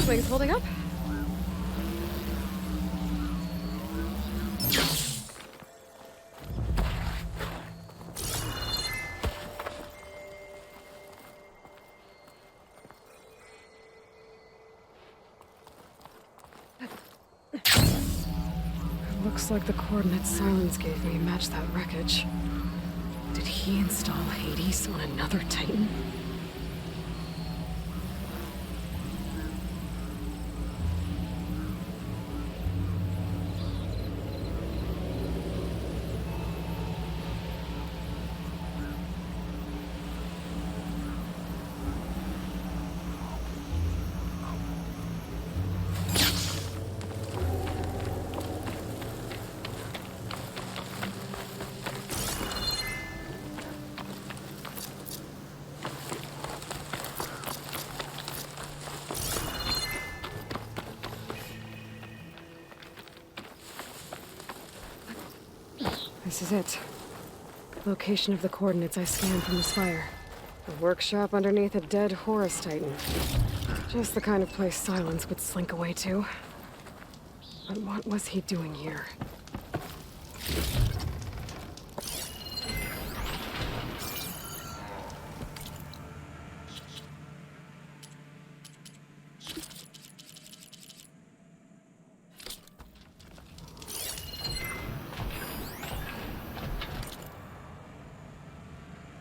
Wings holding up? Looks like the coordinates Sylens gave me match that wreckage. Did he install Hades on another Titan? This is it. Location of the coordinates I scanned from the spire. A workshop underneath a dead Horus Titan. Just the kind of place Sylens would slink away to. But what was he doing here?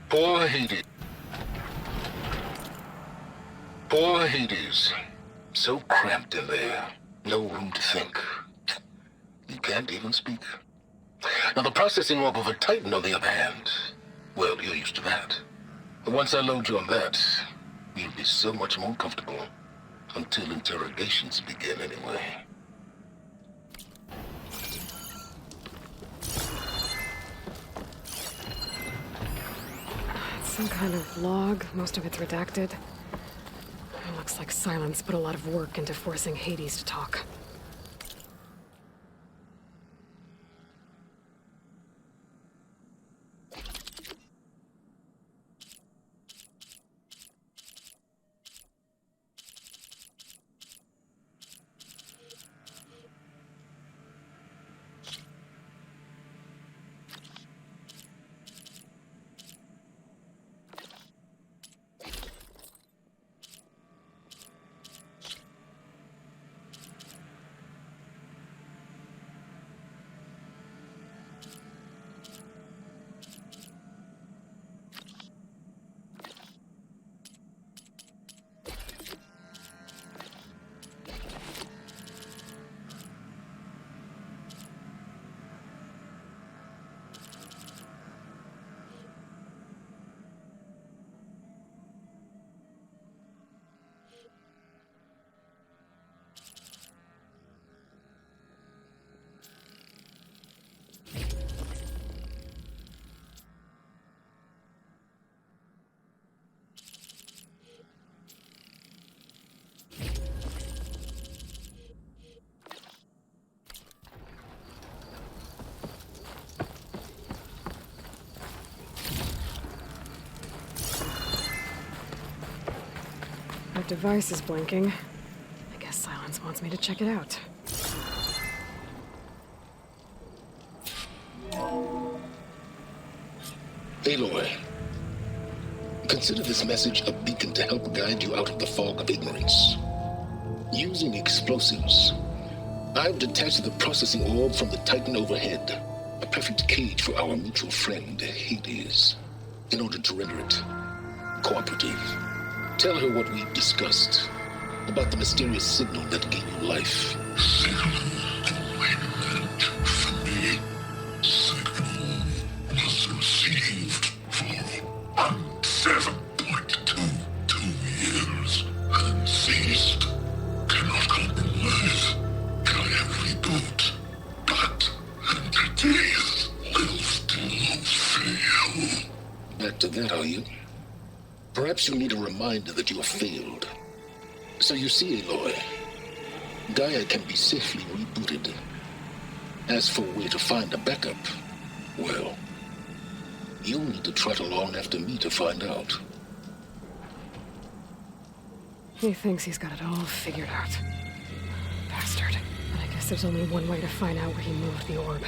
Poor Hades. Poor Hades. So cramped in there. No room to think. You can't even speak. Now the processing orb of a Titan, on the other hand, well, you're used to that. Once I load you on that, you'll be so much more comfortable. Until interrogations begin, anyway. Some kind of log, most of it's redacted. It looks like Sylens put a lot of work into forcing Hades to talk. My device is blinking. I guess Sylens wants me to check it out. Aloy, consider this message a beacon to help guide you out of the fog of ignorance. Using explosives, I've detached the processing orb from the Titan overhead, a perfect cage for our mutual friend, Hades, in order to render it cooperative. Tell her what we've discussed about the mysterious signal that gave you life. Signal remnant for me. Signal was received for 7.22 years and ceased. Cannot compromise. Try every boot, but entities will still fail. Back to that, are you? Perhaps you need a reminder that you have failed. So you see, Aloy, Gaia can be safely rebooted. As for where to find a backup, well, you'll need to trot along after me to find out. He thinks he's got it all figured out. Bastard. But I guess there's only one way to find out where he moved the orb.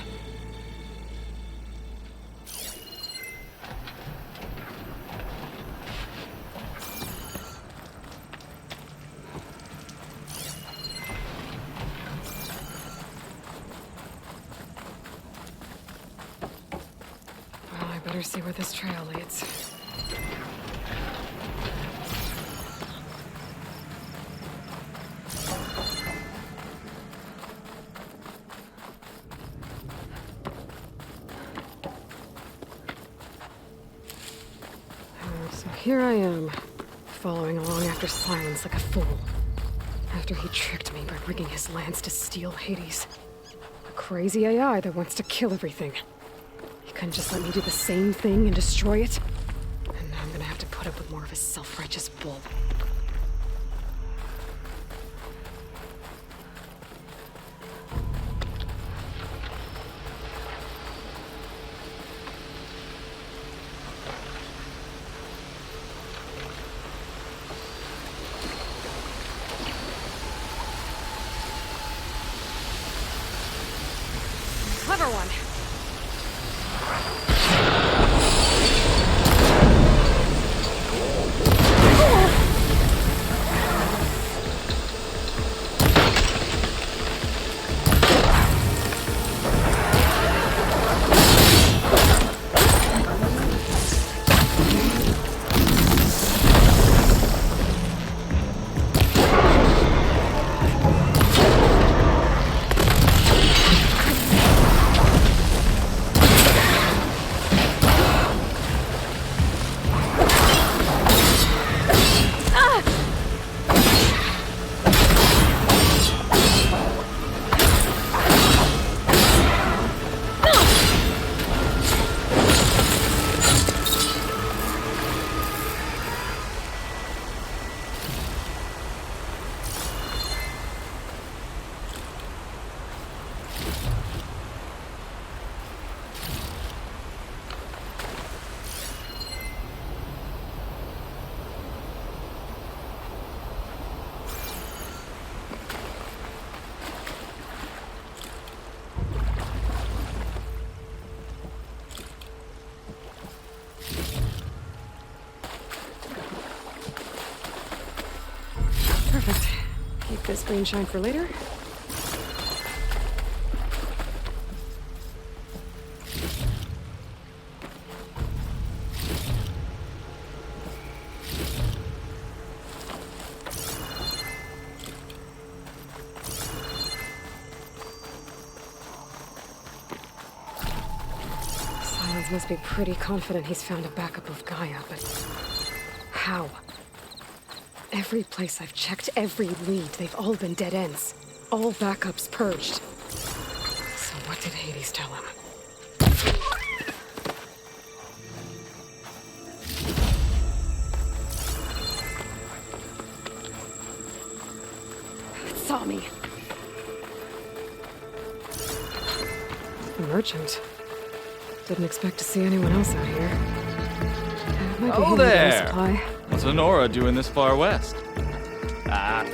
Well, I better see where this trail leads. So here I am, following along after Sylens like a fool. After he tricked me by rigging his lance to steal Hades. A crazy AI that wants to kill everything. He couldn't just let me do the same thing and destroy it? And now I'm gonna have to put up with more of his self-righteous bull. Clever one. Perfect. Keep this green shine for later. Sylens must be pretty confident he's found a backup of Gaia, but how? Every place I've checked, every lead, they've all been dead ends. All backups purged. So what did Hades tell him? It saw me. A merchant. Didn't expect to see anyone else out here. Might be Oh handy to get a there! supply. What's Honora doing this far west? Ah.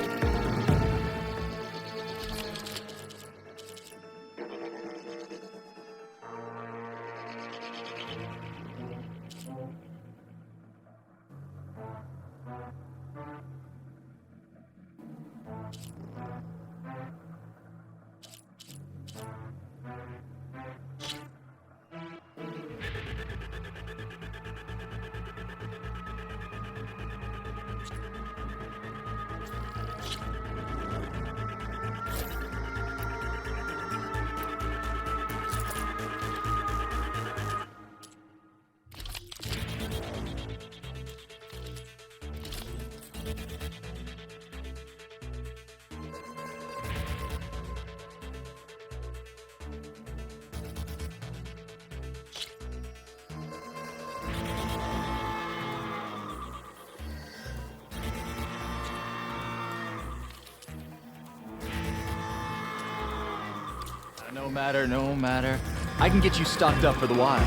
No matter. I can get you stocked up for the wild.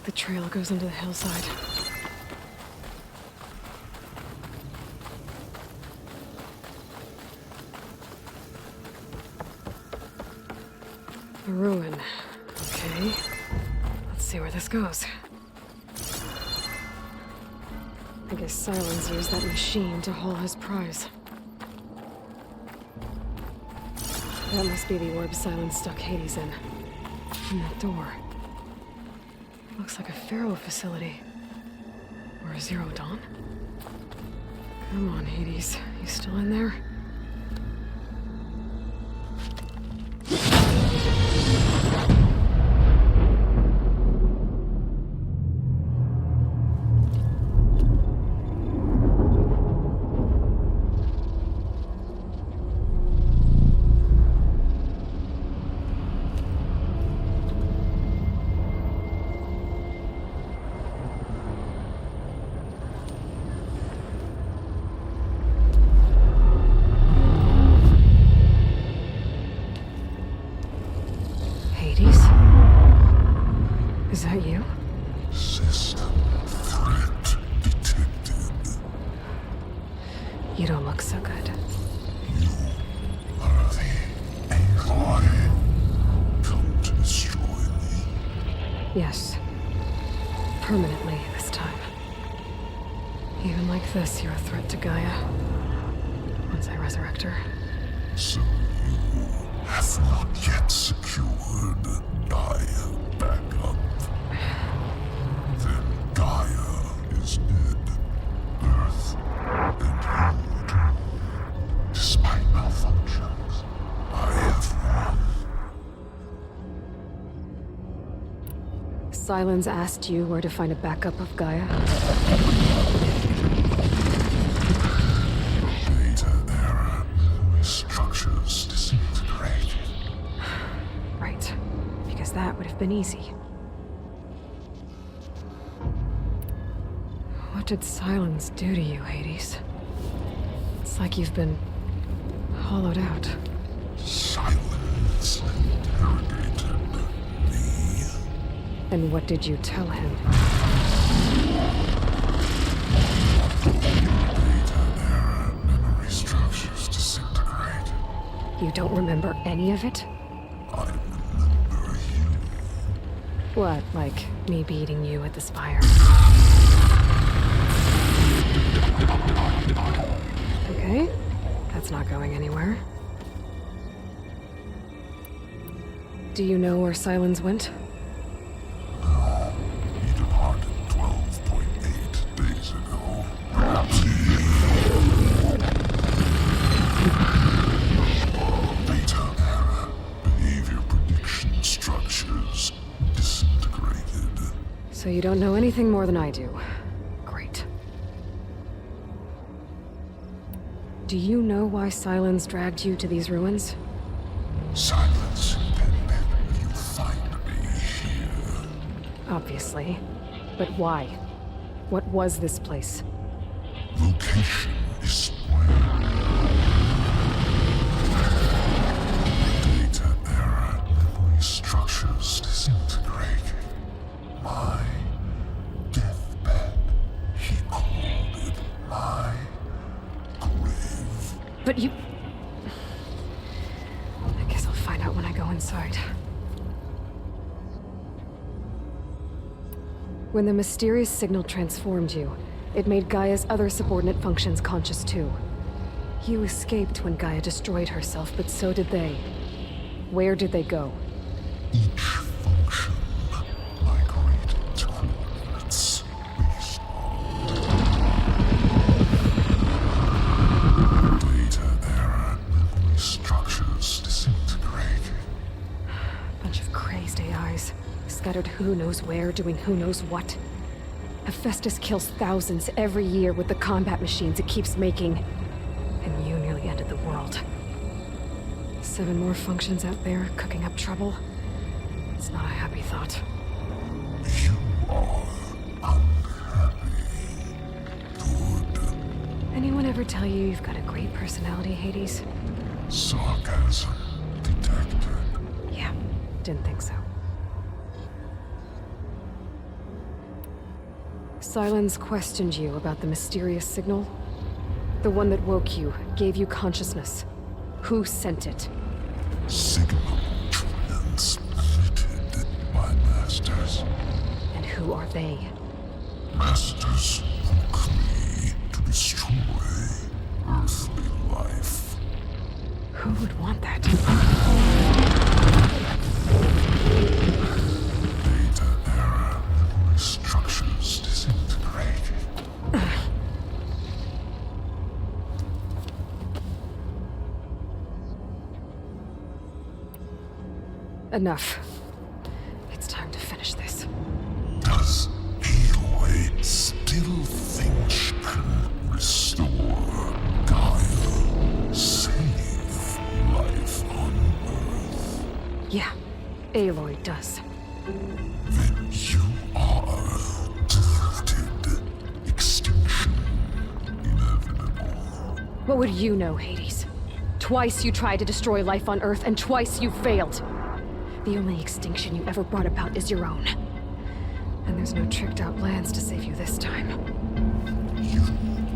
the trail goes into the hillside. A ruin. Okay. Let's see where this goes. I guess Sylens used that machine to haul his prize. That must be the orb Sylens stuck Hades in. And that door. Looks like a Pharaoh facility. Or a Zero Dawn? Come on, Hades. You still in there? Is that you? System threat detected. You don't look so good. You are the Aloy. Come to destroy me. Yes. Permanently this time. Even like this, you're a threat to Gaia. Once I resurrect her. So you have not yet secured Gaia back up. Then Gaia is dead. Earth and you too. Despite malfunctions, I have won. Sylens asked you where to find a backup of Gaia? Data error. Structures disintegrated. Right. Because that would have been easy. What did Sylens do to you, Hades? It's like you've been hollowed out. Silence interrogated me. And what did you tell him? Data error. Memory structures disintegrate. You don't remember any of it? I remember you. What, like me beating you at the spire? Okay, that's not going anywhere. Do you know where Sylens went? No, he departed 12.8 days ago. Perhaps data error. Behavior prediction structures disintegrated. So you don't know anything more than I do. Great. Do you know why Sylens dragged you to these ruins? Silence intended you find me here. Obviously. But why? What was this place? Location is spoiled. Data error. Memory structures disintegrated. My deathbed. He called it my grave. But you... I guess I'll find out when I go inside. When the mysterious signal transformed you, it made Gaia's other subordinate functions conscious too. You escaped when Gaia destroyed herself, but so did they. Where did they go? Each function migrated to coordinates based on data error. Memory structures disintegrated. Bunch of crazed AIs, scattered who knows where, doing who knows what. Hephaestus kills thousands every year with the combat machines it keeps making. And you nearly ended the world. 7 more functions out there, cooking up trouble. It's not a happy thought. You are unhappy. Good. Anyone ever tell you you've got a great personality, Hades? Sarcasm detected. Yeah, didn't think so. Sylens questioned you about the mysterious signal? The one that woke you, gave you consciousness. Who sent it? Signal transmitted by masters. And who are they? Masters woke me to destroy earthly life. Who would want that? Data error, memory structures disintegrated. Enough. It's time to finish this. Does Aloy still think she can restore Gaia, save life on Earth? Yeah, Aloy does. Then you are deluded. Extinction inevitable. What would you know, Hades? Twice you tried to destroy life on Earth, and twice you failed. The only extinction you ever brought about is your own. And there's no tricked-out plans to save you this time. You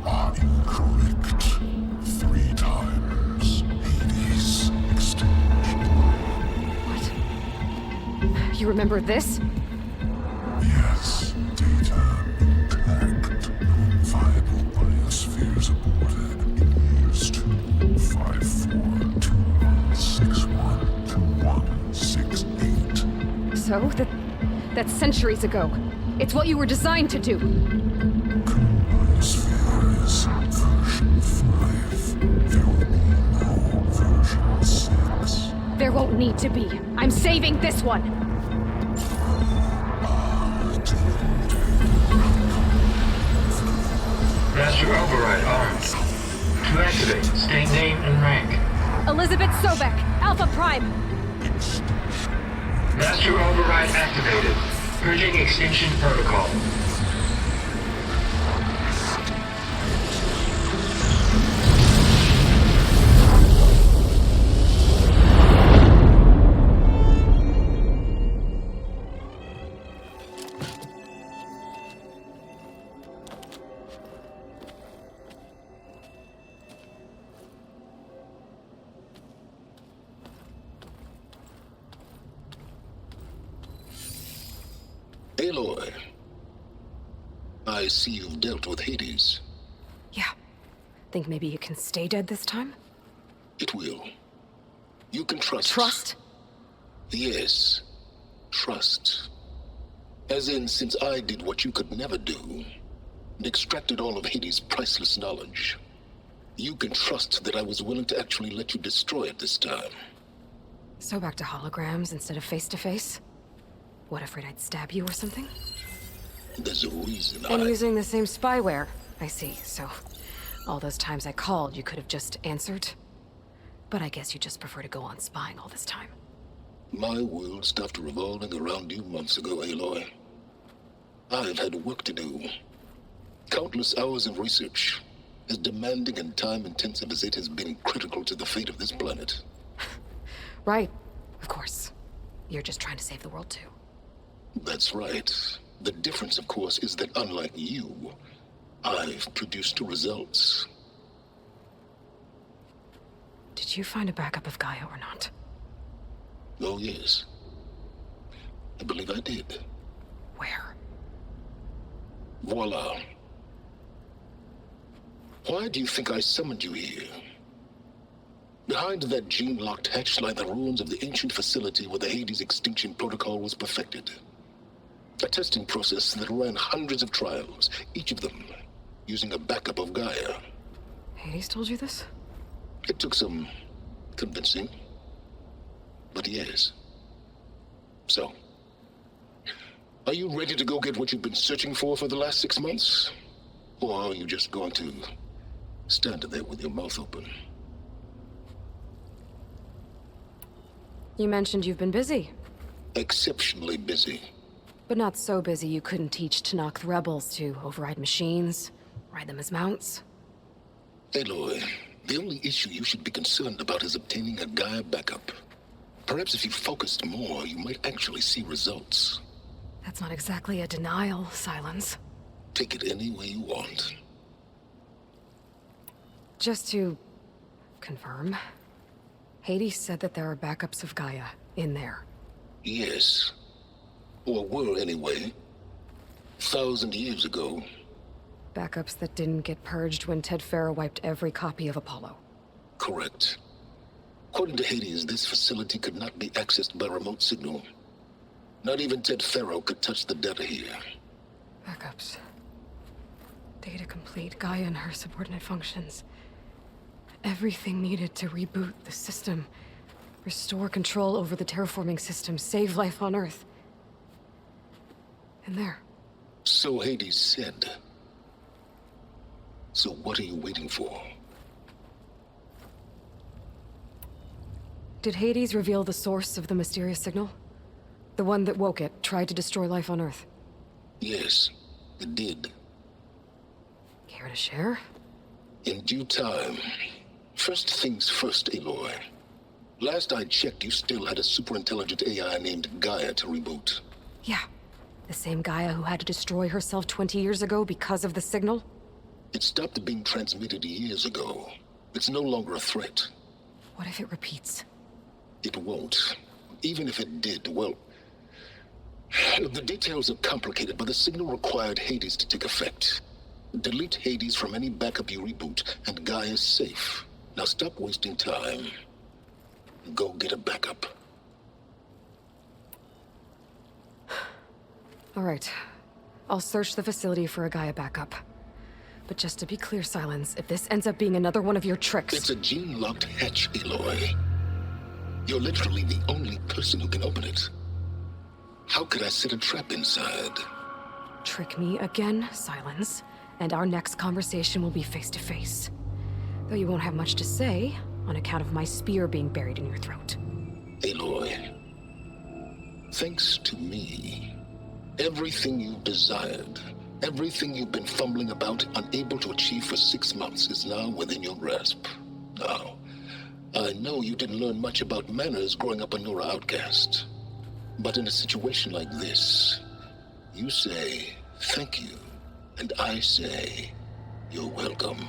are incorrect. 3 times Hades extinction. What? You remember this? Yes, data intact. Non-viable biospheres aborted in years 254, 2161, 2168. So? That's centuries ago. It's what you were designed to do. Biosphere is version 5. There will be no version 6. There won't need to be. I'm saving this one. Master Override armed. To activate, state name and rank. Elizabeth Sobek, Alpha Prime. Master Override activated. Purging extinction protocol. Aloy, I see you've dealt with Hades. Yeah. Think maybe you can stay dead this time? It will. You can trust. Trust? Yes. Trust. As in, since I did what you could never do, and extracted all of Hades' priceless knowledge, you can trust that I was willing to actually let you destroy it this time. So back to holograms instead of face-to-face? What, afraid I'd stab you or something? There's a reason And using the same spyware. I see, so all those times I called, you could have just answered? But I guess you just prefer to go on spying all this time. My world stopped revolving around you months ago, Aloy. I've had work to do. Countless hours of research, as demanding and time-intensive as it has been critical to the fate of this planet. Right, of course. You're just trying to save the world too. That's right. The difference, of course, is that unlike you, I've produced results. Did you find a backup of Gaia or not? Oh, yes. I believe I did. Where? Voila. Why do you think I summoned you here? Behind that gene-locked hatch lie the ruins of the ancient facility where the Hades extinction protocol was perfected. A testing process that ran hundreds of trials, each of them using a backup of Gaia. Hades told you this? It took some convincing, but yes. So, are you ready to go get what you've been searching for the last 6 months? Or are you just going to stand there with your mouth open? You mentioned you've been busy. Exceptionally busy. But not so busy you couldn't teach Tanakh the rebels to override machines, ride them as mounts. Aloy, the only issue you should be concerned about is obtaining a Gaia backup. Perhaps if you focused more, you might actually see results. That's not exactly a denial, Sylens. Take it any way you want. Just to confirm, Hades said that there are backups of Gaia in there. Yes. Or were anyway. 1,000 years ago. Backups that didn't get purged when Ted Farrow wiped every copy of Apollo. Correct. According to Hades, this facility could not be accessed by remote signal. Not even Ted Farrow could touch the data here. Backups. Data complete, Gaia and her subordinate functions. Everything needed to reboot the system. Restore control over the terraforming system, save life on Earth. And there. So Hades said. So what are you waiting for? Did Hades reveal the source of the mysterious signal? The one that woke it, tried to destroy life on Earth? Yes, it did. Care to share? In due time. First things first, Aloy. Last I checked, you still had a superintelligent AI named Gaia to reboot. Yeah. The same Gaia who had to destroy herself 20 years ago because of the signal? It stopped being transmitted years ago. It's no longer a threat. What if it repeats? It won't. Even if it did, well... The details are complicated, but the signal required Hades to take effect. Delete Hades from any backup you reboot, and Gaia's safe. Now stop wasting time. Go get a backup. All right. I'll search the facility for a Gaia backup. But just to be clear, Sylens, if this ends up being another one of your tricks... It's a gene-locked hatch, Aloy. You're literally the only person who can open it. How could I set a trap inside? Trick me again, Sylens, and our next conversation will be face-to-face. Though you won't have much to say, on account of my spear being buried in your throat. Aloy, thanks to me, everything you've desired, everything you've been fumbling about, unable to achieve for 6 months, is now within your grasp. Now, I know you didn't learn much about manners growing up a Nora outcast. But in a situation like this, you say, thank you, and I say, you're welcome.